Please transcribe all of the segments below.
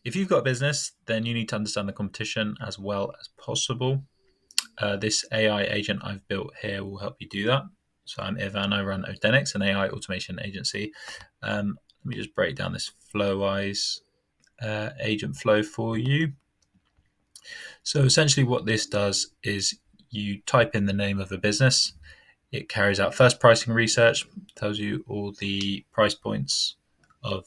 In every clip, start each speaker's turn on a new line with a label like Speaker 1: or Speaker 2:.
Speaker 1: If you've got a business, then you need to understand the competition as well as possible. This AI agent I've built here will help you do that. So I'm Ivan, I run Odenix, an AI automation agency. Let me just break down this Flowise agent flow for you. So essentially what this does is you type in the name of a business. It carries out first pricing research, tells you all the price points of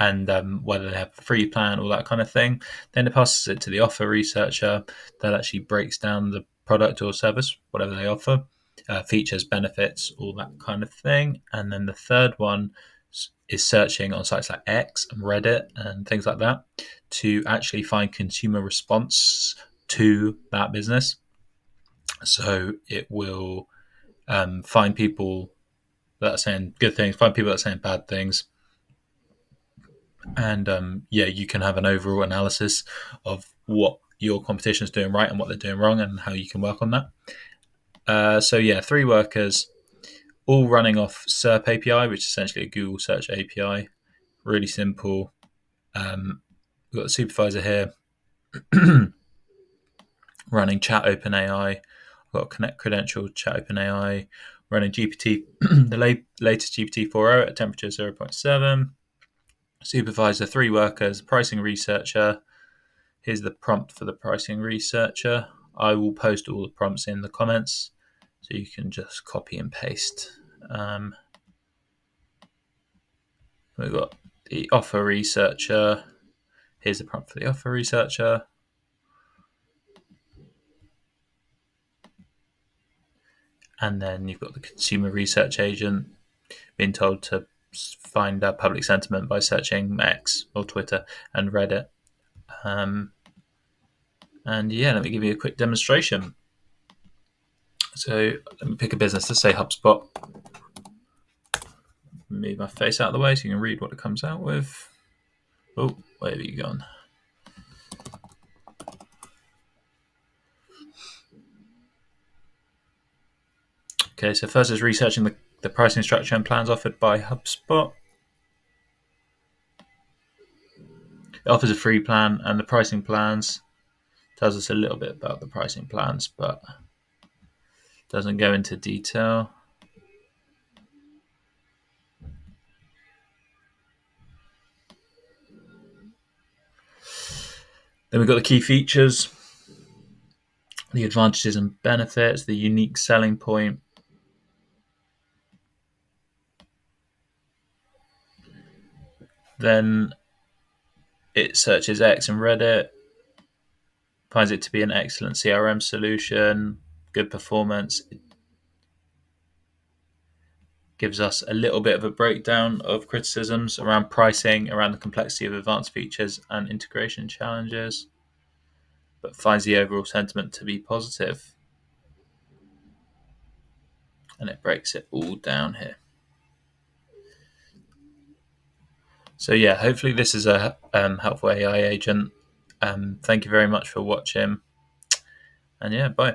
Speaker 1: and whether they have a free plan, all that kind of thing. Then it passes it to the offer researcher that actually breaks down the product or service, whatever they offer, features, benefits, all that kind of thing. And then the third one is searching on sites like X and Reddit and things like that to actually find consumer response to that business. So it will find people that are saying good things, find people that are saying bad things, and you can have an overall analysis of what your competition is doing right and what they're doing wrong, and how you can work on that. Three workers, all running off SERP API, which is essentially a Google search API. Really simple. We've got the supervisor here running Chat OpenAI. I've got Connect Credential Chat OpenAI running GPT, the latest GPT 4.0 at temperature 0.7. Supervisor, three workers, pricing researcher. Here's the prompt for the pricing researcher. I will post all the prompts in the comments, so you can just copy and paste. We've got the offer researcher. Here's the prompt for the offer researcher. And then you've got the consumer research agent being told to find public sentiment by searching X or Twitter and Reddit. Let me give you a quick demonstration. So let me pick a business. Let's say HubSpot. Move my face out of the way so you can read what it comes out with. Oh, where have you gone? Okay, so first is researching the pricing structure and plans offered by HubSpot. It offers a free plan, and the pricing plans tells us a little bit about the pricing plans, but doesn't go into detail. Then we've got the key features, the advantages and benefits, the unique selling point. Then it searches X and Reddit, finds it to be an excellent CRM solution, good performance. It gives us a little bit of a breakdown of criticisms around pricing, around the complexity of advanced features and integration challenges, but finds the overall sentiment to be positive. And it breaks it all down here. So hopefully this is a helpful AI agent. Thank you very much for watching. And bye.